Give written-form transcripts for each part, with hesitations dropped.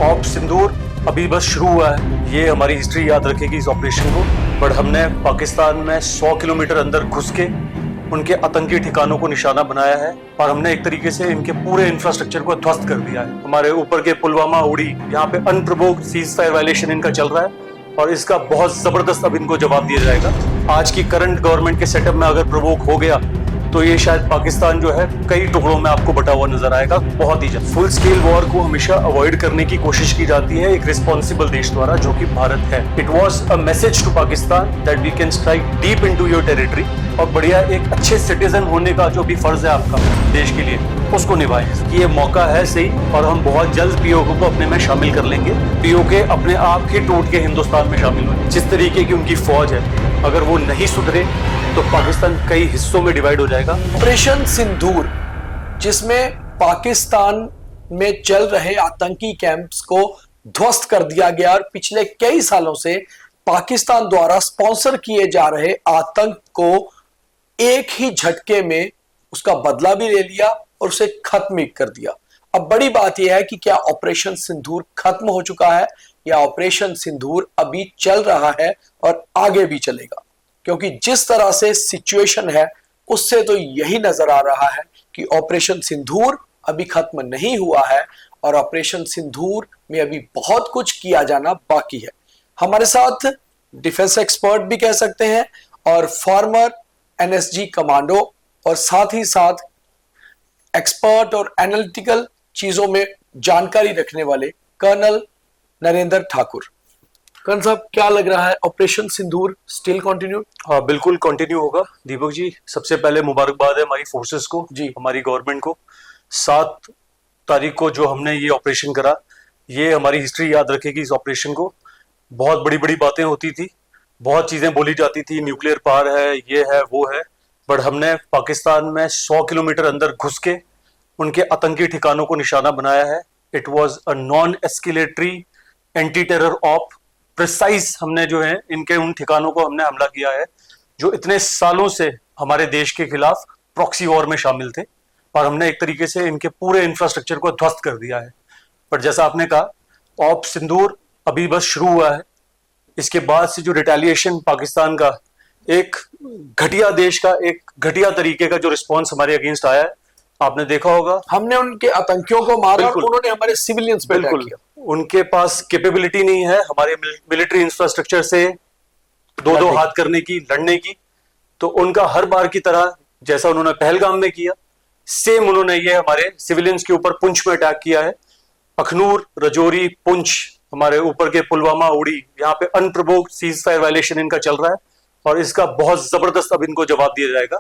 Op सिंदूर अभी बस शुरू हुआ है। ये हमारी हिस्ट्री याद रखेगी इस ऑपरेशन को। बट हमने पाकिस्तान में 100 किलोमीटर अंदर घुस के उनके आतंकी ठिकानों को निशाना बनाया है और हमने एक तरीके से इनके पूरे इंफ्रास्ट्रक्चर को ध्वस्त कर दिया है। हमारे ऊपर के पुलवामा, उड़ी, यहाँ पे अनप्रोवोक्ड सीज फायर वायलेशन इनका चल रहा है और इसका बहुत जबरदस्त अब इनको जवाब दिया जाएगा। आज की करंट गवर्नमेंट के सेटअप में अगर प्रोवोक हो गया तो ये शायद पाकिस्तान जो है कई टुकड़ों में आपको बटा हुआ नजर आएगा बहुत ही जल्द। फुल स्केल वॉर को हमेशा अवॉइड करने की कोशिश की जाती है एक रिस्पॉन्सिबल देश द्वारा, जो कि भारत है। It was a message to Pakistan that we can strike deep into your territory और बढ़िया एक अच्छे सिटीजन होने का जो भी फर्ज है आपका देश के लिए, उसको निभाएं। ये मौका है सही और हम बहुत जल्द पीओके को अपने में शामिल कर लेंगे। पीओके अपने आप ही टूट के हिंदुस्तान में शामिल होंगे। जिस तरीके की उनकी फौज है, अगर वो नहीं सुधरे तो पाकिस्तान कई हिस्सों में डिवाइड हो जाएगा। ऑपरेशन सिंदूर, जिसमें पाकिस्तान में चल रहे आतंकी कैंप्स को ध्वस्त कर दिया गया और पिछले कई सालों से पाकिस्तान द्वारा स्पॉन्सर किए जा रहे आतंक को एक ही झटके में उसका बदला भी ले लिया और उसे खत्म भी कर दिया। अब बड़ी बात यह है कि क्या ऑपरेशन सिंदूर खत्म हो चुका है या ऑपरेशन सिंदूर अभी चल रहा है और आगे भी चलेगा, क्योंकि जिस तरह से सिचुएशन है उससे तो यही नजर आ रहा है कि ऑपरेशन सिंदूर अभी खत्म नहीं हुआ है और ऑपरेशन सिंदूर में अभी बहुत कुछ किया जाना बाकी है। हमारे साथ डिफेंस एक्सपर्ट भी कह सकते हैं और फॉर्मर एनएसजी कमांडो और साथ ही साथ एक्सपर्ट और एनालिटिकल चीजों में जानकारी रखने वाले कर्नल नरेंद्र ठाकुर। कर्नल साहब, क्या लग रहा है, ऑपरेशन सिंदूर स्टिल कंटिन्यू? हाँ, बिल्कुल कंटिन्यू होगा दीपक जी। सबसे पहले मुबारकबाद है हमारी फोर्सेस को जी, हमारी गवर्नमेंट को। 7 तारीख को जो हमने ये ऑपरेशन करा, ये हमारी हिस्ट्री याद रखेगी इस ऑपरेशन को। बहुत बड़ी बड़ी बातें होती थी, बहुत चीजें बोली जाती थी, न्यूक्लियर पावर है, ये है, वो है। बट हमने पाकिस्तान में 100 किलोमीटर अंदर घुस के उनके आतंकी ठिकानों को निशाना बनाया है। It was a non escalatory anti terror op precise. हमने जो है इनके उन ठिकानों को हमने हमला किया है जो इतने सालों से हमारे देश के खिलाफ प्रॉक्सी वॉर में शामिल थे और हमने एक तरीके से इनके पूरे इंफ्रास्ट्रक्चर को ध्वस्त कर दिया है। पर जैसा आपने कहा, ऑप सिंदूर अभी बस शुरू हुआ है। इसके बाद से जो रिटेलिएशन पाकिस्तान का, एक घटिया देश का एक घटिया तरीके का जो रिस्पॉन्स हमारे अगेंस्ट आया है, आपने देखा होगा। हमने उनके आतंकियों को मारा और उन्होंने हमारे सिविलियंस पे अटैक किया। उनके पास कैपेबिलिटी नहीं है हमारे मिलिट्री इंफ्रास्ट्रक्चर से दो हाथ करने की, लड़ने की। तो उनका हर बार की तरह जैसा उन्होंने पहलगाम में किया, सेम उन्होंने ये हमारे सिविलियंस के ऊपर पुंछ में अटैक किया है। अखनूर, रजौरी, पुंछ, हमारे ऊपर के पुलवामा, उड़ी, यहाँ पे अनप्रोवोक्ड सीज फायर वायलेशन इनका चल रहा है और इसका बहुत जबरदस्त अब इनको जवाब दिया जाएगा।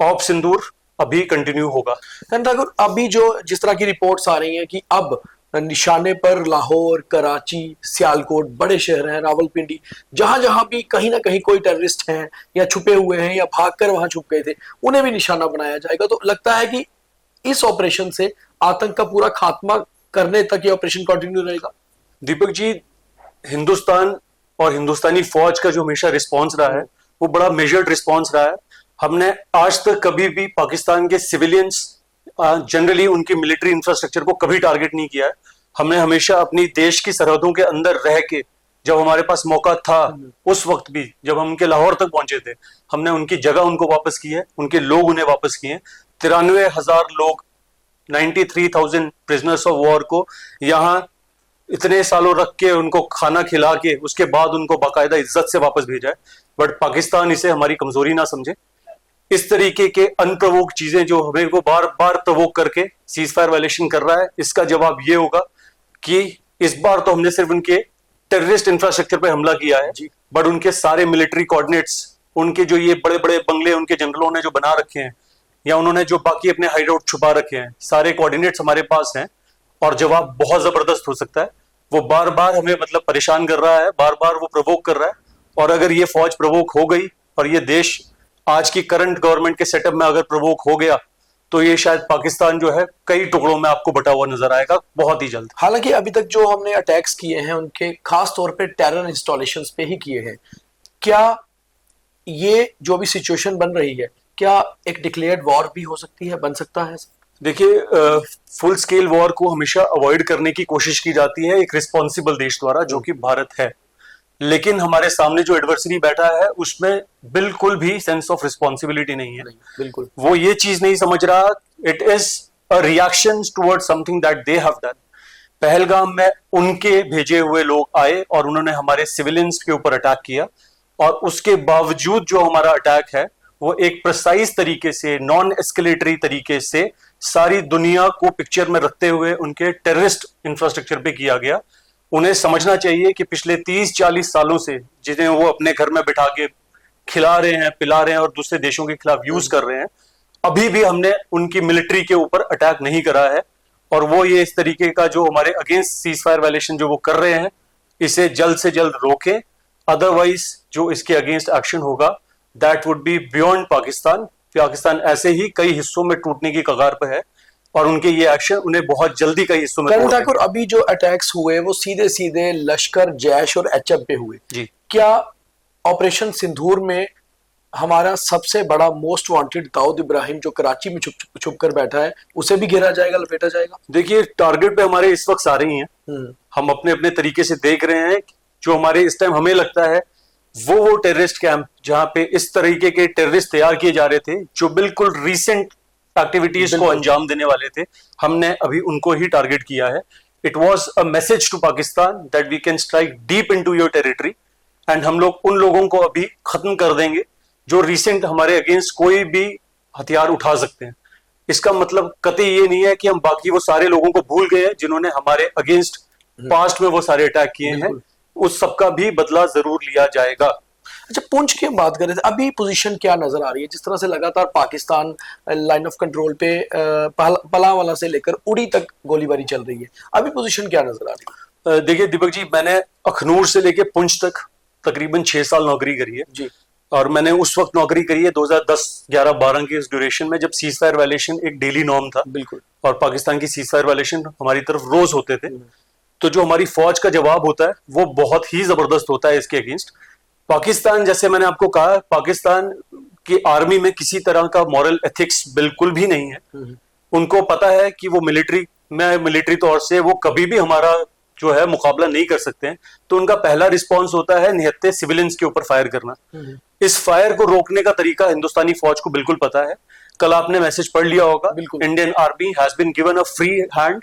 ऑप सिंदूर अभी कंटिन्यू होगा। ठाकुर, अभी जो जिस तरह की रिपोर्ट्स आ रही हैं कि अब निशाने पर लाहौर, कराची, सियालकोट, बड़े शहर हैं, रावलपिंडी, जहां जहां भी कहीं ना कहीं कोई टेररिस्ट हैं या छुपे हुए हैं या भागकर वहां छुप गए थे, उन्हें भी निशाना बनाया जाएगा। तो लगता है कि इस ऑपरेशन से आतंक का पूरा खात्मा करने तक ये ऑपरेशन कंटिन्यू रहेगा। दीपक जी, हिंदुस्तान और हिंदुस्तानी फौज का जो हमेशा रिस्पॉन्स रहा है वो बड़ा मेजर्ड रिस्पॉन्स रहा है। हमने आज तक कभी भी पाकिस्तान के सिविलियंस, जनरली उनकी मिलिट्री इंफ्रास्ट्रक्चर को कभी टारगेट नहीं किया है। हमने हमेशा अपनी देश की सरहदों के अंदर रह के, जब हमारे पास मौका था उस वक्त भी, जब हम उनके लाहौर तक पहुंचे थे, हमने उनकी जगह उनको वापस की है, उनके लोग उन्हें वापस किए। 93,000 लोग, 93,000 प्रिजनर्स ऑफ वॉर को यहाँ इतने सालों रख के, उनको खाना खिला के, उसके बाद उनको बाकायदा इज्जत से वापस भेजा है। बट पाकिस्तान इसे हमारी कमजोरी ना समझे। इस तरीके के अनप्रवोक चीजें जो हमें को बार बार प्रवोक करके सीज फायर वायलेशन कर रहा है, इसका जवाब ये होगा कि इस बार तो हमने सिर्फ उनके टेररिस्ट इंफ्रास्ट्रक्चर पे हमला किया है, बट उनके सारे मिलिट्री कोऑर्डिनेट्स, उनके जो ये बड़े बड़े बंगले उनके जनरलों ने जो बना रखे हैं या उन्होंने जो बाकी अपने हाइडआउट छुपा रखे हैं, सारे कोऑर्डिनेट्स हमारे पास हैं और जवाब बहुत जबरदस्त हो सकता है। वो बार बार हमें मतलब परेशान कर रहा है, बार बार वो प्रवोक कर रहा है। और अगर ये फौज प्रवोक हो गई और ये देश आज की करंट गवर्नमेंट के सेटअप में अगर प्रवोक हो गया तो ये शायद पाकिस्तान जो है कई टुकड़ों में आपको बटा हुआ नजर आएगा बहुत ही जल्द। हालांकि अभी तक जो हमने अटैक्स किए हैं उनके खास तौर पे टेरर इंस्टॉलेशंस पे ही किए हैं। क्या ये जो भी सिचुएशन बन रही है, क्या एक डिक्लेयर्ड वॉर भी हो सकती है, बन सकता है? देखिए, फुल स्केल वॉर को हमेशा अवॉइड करने की कोशिश की जाती है एक रिस्पॉन्सिबल देश द्वारा, जो कि भारत है। लेकिन हमारे सामने जो एडवर्सरी बैठा है उसमें बिल्कुल भी सेंस ऑफ रिस्पॉन्सिबिलिटी नहीं है। बिल्कुल। वो वो ये चीज नहीं समझ रहा। It is a reaction towards something that they have done. Pahalgam में उनके भेजे हुए लोग आए और उन्होंने हमारे सिविलियंस के ऊपर अटैक किया, और उसके बावजूद जो हमारा अटैक है वो एक प्रिसाइज तरीके से, नॉन एस्केलेटरी तरीके से सारी दुनिया को पिक्चर में रखते हुए उनके टेररिस्ट इंफ्रास्ट्रक्चर पे किया गया। उन्हें समझना चाहिए कि पिछले 30-40 सालों से जिन्हें वो अपने घर में बिठा के खिला रहे हैं, पिला रहे हैं और दूसरे देशों के खिलाफ यूज कर रहे हैं, अभी भी हमने उनकी मिलिट्री के ऊपर अटैक नहीं करा है। और वो ये इस तरीके का जो हमारे अगेंस्ट सीज फायर वायलेशन जो वो कर रहे हैं, इसे जल्द से जल्द रोकें। अदरवाइज जो इसके अगेंस्ट एक्शन होगा that would be beyond Pakistan. Pakistan ऐसे ही कई हिस्सों में टूटने की कगार पर है और उनके ये एक्शन उन्हें बहुत जल्दी कई हिस्सों में करण तोड़ ठाकुर, अभी जो अटैक्स हुए वो सीधे सीधे लश्कर, जैश और एचएफ पे हुए। जी। क्या ऑपरेशन सिंदूर में हमारा सबसे बड़ा मोस्ट वांटेड दाऊद इब्राहिम जो कराची में छुप कर बैठा है, उसे भी घेरा जाएगा, लपेटा जाएगा? देखिए, टारगेट पे हमारे इस वक्त सारे ही हैं। हम अपने अपने तरीके से देख रहे हैं। जो हमारे इस टाइम हमें लगता है वो टेररिस्ट कैंप जहां पे इस तरीके के टेररिस्ट तैयार किए जा रहे थे, जो बिल्कुल रीसेंट एक्टिविटीज को अंजाम देने वाले थे, हमने अभी उनको ही टारगेट किया है। It was a message to Pakistan that we can strike deep into your territory, and हम लोग उन लोगों को अभी खत्म कर देंगे जो रिसेंट हमारे अगेंस्ट कोई भी हथियार उठा सकते हैं। इसका मतलब कतई ये नहीं है कि हम बाकी वो सारे लोगों को भूल गए हैं जिन्होंने हमारे अगेंस्ट पास्ट में वो सारे अटैक किए हैं। उस सबका भी बदला जरूर लिया जाएगा। अच्छा, पुंछ की हम बात कर रहे थे, अभी पोजीशन क्या नजर आ रही है? जिस तरह से लगातार पाकिस्तान लाइन ऑफ कंट्रोल पे पलावाला से लेकर उड़ी तक गोलीबारी चल रही है, अभी पोजीशन क्या नजर आ रही है? देखिए दीपक जी, मैंने अखनूर से लेके पुंछ तक तकरीबन 6 साल नौकरी करी है जी। और मैंने उस वक्त नौकरी करी है 2010, 11, 12 के इस ड्यूरेशन में, जब सीज फायर वायलेशन एक डेली नॉर्म था। बिल्कुल। और पाकिस्तान की सीज फायर वायलेशन हमारी तरफ रोज होते थे। तो जो हमारी फौज का जवाब होता है वो बहुत ही जबरदस्त होता है इसके अगेंस्ट। पाकिस्तान, जैसे मैंने आपको कहा, पाकिस्तान की आर्मी में किसी तरह का मॉरल एथिक्स बिल्कुल भी नहीं है। उनको पता है कि वो मिलिट्री तौर से वो कभी भी हमारा जो है मुकाबला नहीं कर सकते हैं। तो उनका पहला रिस्पॉन्स होता है निहत्थे सिविलियंस के ऊपर फायर करना। इस फायर को रोकने का तरीका हिंदुस्तानी फौज को बिल्कुल पता है। कल आपने मैसेज पढ़ लिया होगा, Indian army has been given a free hand.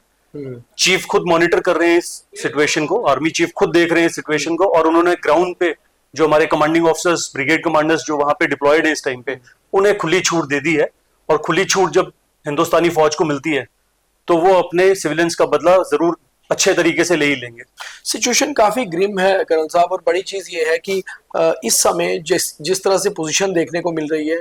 Chief खुद मॉनिटर कर रहे हैं इस सिचुएशन को, आर्मी चीफ खुद देख रहे हैं सिचुएशन को, और उन्होंने ग्राउंड पे जो हमारे कमांडिंग ऑफिसर्स, ब्रिगेड कमांडर्स जो वहां पे डिप्लॉयड है इस टाइम पे, उन्हें खुली छूट दे दी है। और खुली छूट जब हिंदुस्तानी फौज को मिलती है तो वो अपने सिविलियंस का बदला जरूर अच्छे तरीके से ले ही लेंगे। सिचुएशन काफी ग्रिम है करण साहब, और बड़ी चीज ये है कि इस समय जिस तरह से पोजीशन देखने को मिल रही है,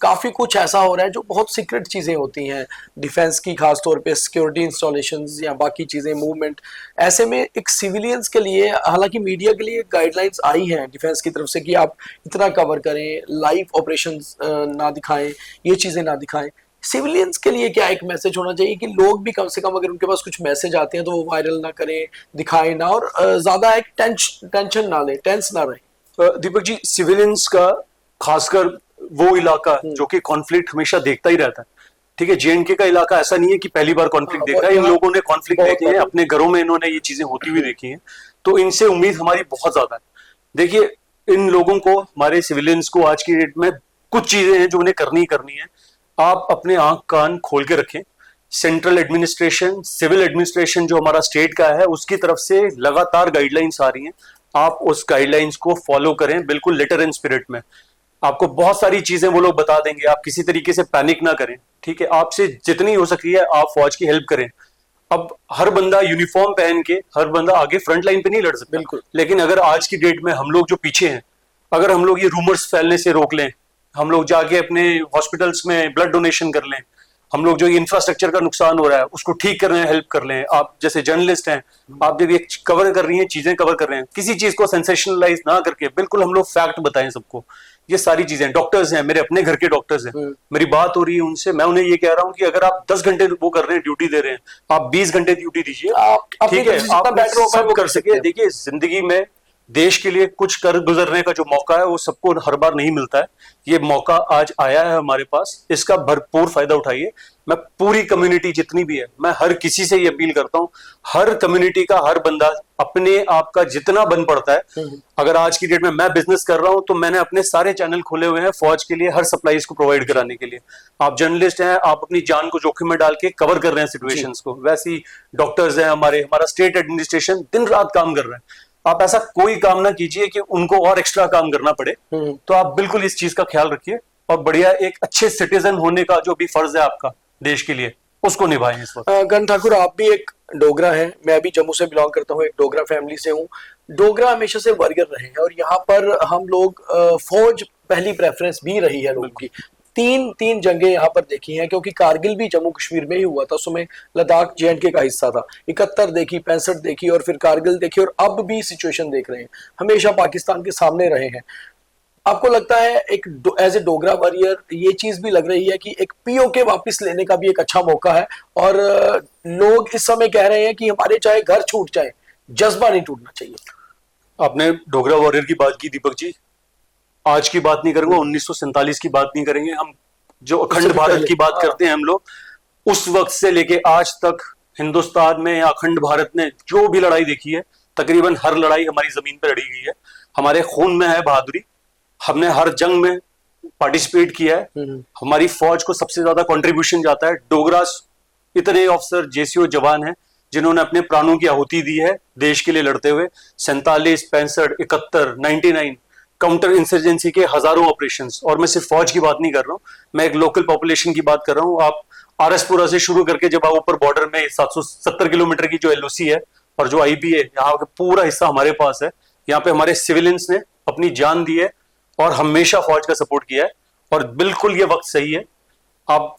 काफी कुछ ऐसा हो रहा है जो बहुत सीक्रेट चीजें होती हैं डिफेंस की, खास तौर पे सिक्योरिटी इंस्टॉलेशंस या बाकी चीजें, मूवमेंट। ऐसे में एक सिविलियंस के लिए, हालांकि मीडिया के लिए गाइडलाइंस आई हैं डिफेंस की तरफ से कि आप इतना कवर करें, लाइव ऑपरेशंस ना दिखाएं, ये चीजें ना दिखाएं। सिविलियंस के लिए क्या एक मैसेज होना चाहिए कि लोग भी कम से कम अगर उनके पास कुछ मैसेज आते हैं तो वो वायरल ना करें, दिखाएं ना, और ज्यादा एक टेंशन ना ले, टेंस ना रहे? दीपक जी, सिविलियंस का खासकर वो इलाका जो कि कॉन्फ्लिक्ट हमेशा देखता ही रहता है, ठीक है। जेएनके का इलाका ऐसा नहीं है कि पहली बार कॉन्फ्लिक्ट देख रहा है। इन लोगों ने कॉन्फ्लिक्ट देखे हैं, अपने घरों में इन्होंने ये चीजें होती हुई देखी हैं, तो इनसे उम्मीद हमारी बहुत ज्यादा है। देखिए, इन लोगों को, हमारे सिविलियंस को आज की डेट में कुछ चीजें हैं जो उन्हें करनी है। आप अपने आंख कान खोल के रखें। सेंट्रल एडमिनिस्ट्रेशन, सिविल एडमिनिस्ट्रेशन जो हमारा स्टेट का है, उसकी तरफ से लगातार गाइडलाइंस आ रही हैं। आप उस गाइडलाइंस को फॉलो करें, बिल्कुल लेटर एंड स्पिरिट में। आपको बहुत सारी चीजें वो लोग बता देंगे, आप किसी तरीके से पैनिक ना करें, ठीक है। आपसे जितनी हो सकती है आप फौज की हेल्प करें। अब हर बंदा यूनिफॉर्म पहन के, हर बंदा आगे फ्रंट लाइन पे नहीं लड़ सकता, बिल्कुल। लेकिन अगर आज की डेट में हम लोग जो पीछे हैं, अगर हम लोग ये रूमर्स फैलने से रोक लें, हम लोग जाके अपने हॉस्पिटल्स में ब्लड डोनेशन कर लें, हम लोग जो इंफ्रास्ट्रक्चर का नुकसान हो रहा है उसको ठीक करने में हेल्प कर लें। आप जैसे जर्नलिस्ट हैं, आप जब ये कवर कर रही हैं, चीजें कवर कर रहे हैं, किसी चीज को सेंसेशनलाइज ना करके बिल्कुल हम लोग फैक्ट बताएं सबको। ये सारी चीजें, डॉक्टर्स हैं, मेरे अपने घर के डॉक्टर्स हैं, मेरी बात हो रही है उनसे, मैं उन्हें ये कह रहा हूँ कि अगर आप 10 घंटे वो कर रहे हैं, ड्यूटी दे रहे हैं, आप 20 घंटे ड्यूटी दीजिए, ठीक है। आप सब कर सके। देखिए, जिंदगी में देश के लिए कुछ कर गुजरने का जो मौका है वो सबको हर बार नहीं मिलता है। ये मौका आज आया है हमारे पास, इसका भरपूर फायदा उठाइए। मैं पूरी कम्युनिटी जितनी भी है, मैं हर किसी से ये अपील करता हूँ, हर कम्युनिटी का हर बंदा अपने आप का जितना बन पड़ता है। अगर आज की डेट में मैं बिजनेस कर रहा हूं तो मैंने अपने सारे चैनल खोले हुए हैं फौज के लिए, हर सप्लाईज को प्रोवाइड कराने के लिए। आप जर्नलिस्ट हैं, आप अपनी जान को जोखिम में डाल के कवर कर रहे हैं सिचुएशंस को। वैसे ही डॉक्टर्स हैं हमारा स्टेट एडमिनिस्ट्रेशन दिन रात काम कर रहे हैं। आप ऐसा कोई काम ना कीजिए कि उनको और एक्स्ट्रा काम करना पड़े। तो आप बिल्कुल इस चीज का ख्याल रखिए और बढ़िया एक अच्छे सिटीजन होने का जो भी फर्ज है आपका देश के लिए, उसको निभाएं इस वक्त। गन ठाकुर, आप भी एक डोगरा हैं, मैं भी जम्मू से बिलोंग करता हूँ, एक डोगरा फैमिली से हूँ। डोगरा हमेशा से वॉरियर रहे हैं और यहाँ पर हम लोग फौज पहली प्रेफरेंस भी रही है लोगों की। तीन जंगें यहाँ पर देखी हैं, क्योंकि कारगिल भी जम्मू कश्मीर में ही हुआ था, उसमें लद्दाख JNK का हिस्सा था। 71 देखी, 65 देखी और फिर कारगिल देखी और अब भी सिचुएशन देख रहे हैं। हमेशा पाकिस्तान के सामने रहे हैं। आपको लगता है एक एज ए डोगरा वॉरियर ये चीज भी लग रही है कि एक POK वापस लेने का भी एक अच्छा मौका है, और लोग इस समय कह रहे हैं कि हमारे चाहे घर छूट जाए, जज्बा नहीं टूटना चाहिए। आपने डोगरा वॉरियर की बात की दीपक जी, आज की बात नहीं करेंगे, 1947 की बात नहीं करेंगे हम, जो अखंड भारत की बात करते हैं हम लोग, उस वक्त से लेके आज तक हिंदुस्तान में या अखंड भारत ने जो भी लड़ाई देखी है, तकरीबन हर लड़ाई हमारी जमीन पर लड़ी गई है। हमारे खून में है बहादुरी, हमने हर जंग में पार्टिसिपेट किया है। हमारी फौज को सबसे ज्यादा कंट्रीब्यूशन जाता है। डोगरास इतने ऑफिसर JCO जवान हैं जिन्होंने अपने प्राणों की आहुति दी है देश के लिए लड़ते हुए। 47, 65, 71, 99 काउंटर इंसर्जेंसी के हजारों ऑपरेशंस। और मैं सिर्फ फौज की बात नहीं कर रहा हूँ, मैं एक लोकल पॉपुलेशन की बात कर रहा हूँ। आप RSपुरा से शुरू करके जब आप ऊपर बॉर्डर में 770 किलोमीटर की जो LOC है और जो IB है, यहाँ का पूरा हिस्सा हमारे पास है। यहाँ पे हमारे सिविलियंस ने अपनी जान दी है और हमेशा फौज का सपोर्ट किया है। और बिल्कुल ये वक्त सही है। अब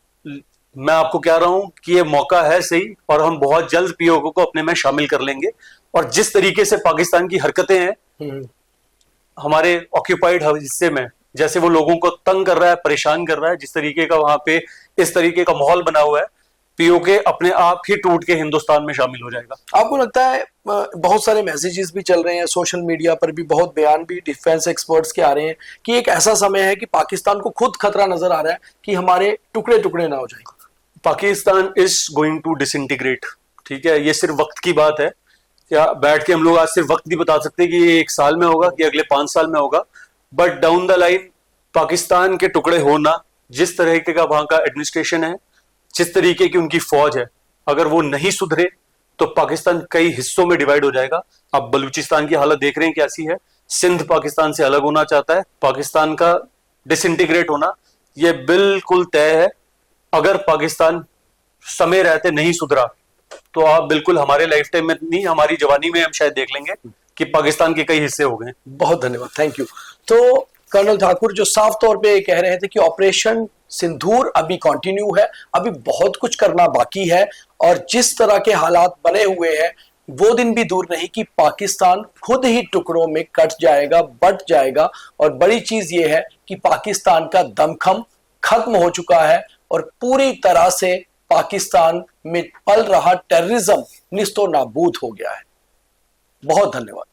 मैं आपको कह रहा हूं कि ये मौका है सही और हम बहुत जल्द POK को अपने में शामिल कर लेंगे। और जिस तरीके से पाकिस्तान की हरकतें हैं हमारे ऑक्यूपाइड हिस्से में, जैसे वो लोगों को तंग कर रहा है, परेशान कर रहा है, जिस तरीके का वहां पे इस तरीके का माहौल बना हुआ है, POK अपने आप ही टूट के हिंदुस्तान में शामिल हो जाएगा। आपको लगता है, बहुत सारे मैसेजेस भी चल रहे हैं सोशल मीडिया पर भी, बहुत बयान भी डिफेंस एक्सपर्ट्स के आ रहे हैं कि एक ऐसा समय है कि पाकिस्तान को खुद खतरा नजर आ रहा है कि हमारे टुकड़े टुकड़े ना हो जाए? Pakistan is going to disintegrate. ठीक है, ये सिर्फ वक्त की बात है। क्या बैठ के हम लोग आज सिर्फ वक्त नहीं बता सकते कि ये 1 साल में होगा कि अगले 5 साल में होगा, but down the line Pakistan के टुकड़े होना, जिस तरीके का वहां का एडमिनिस्ट्रेशन है, जिस तरीके की उनकी फौज है, अगर वो नहीं सुधरे तो पाकिस्तान कई हिस्सों में डिवाइड हो जाएगा। आप बलूचिस्तान की हालत देख रहे हैं कैसी है। सिंध पाकिस्तान से अलग होना चाहता है। पाकिस्तान का डिसइंटीग्रेट होना ये बिल्कुल तय है। अगर पाकिस्तान समय रहते नहीं सुधरा तो आप बिल्कुल हमारे लाइफ टाइम में नहीं, हमारी जवानी में हम शायद देख लेंगे कि पाकिस्तान के कई हिस्से हो गए। बहुत धन्यवाद, थैंक यू। तो कर्नल ठाकुर जो साफ तौर पे कह रहे थे कि ऑपरेशन सिंदूर अभी कंटिन्यू है, अभी बहुत कुछ करना बाकी है, और जिस तरह के हालात बने हुए हैं वो दिन भी दूर नहीं कि पाकिस्तान खुद ही टुकड़ों में कट जाएगा, बट जाएगा। और बड़ी चीज ये है कि पाकिस्तान का दमखम खत्म हो चुका है और पूरी तरह से पाकिस्तान में पल रहा टेररिज्म निस्तो नाबूद हो गया है। बहुत धन्यवाद।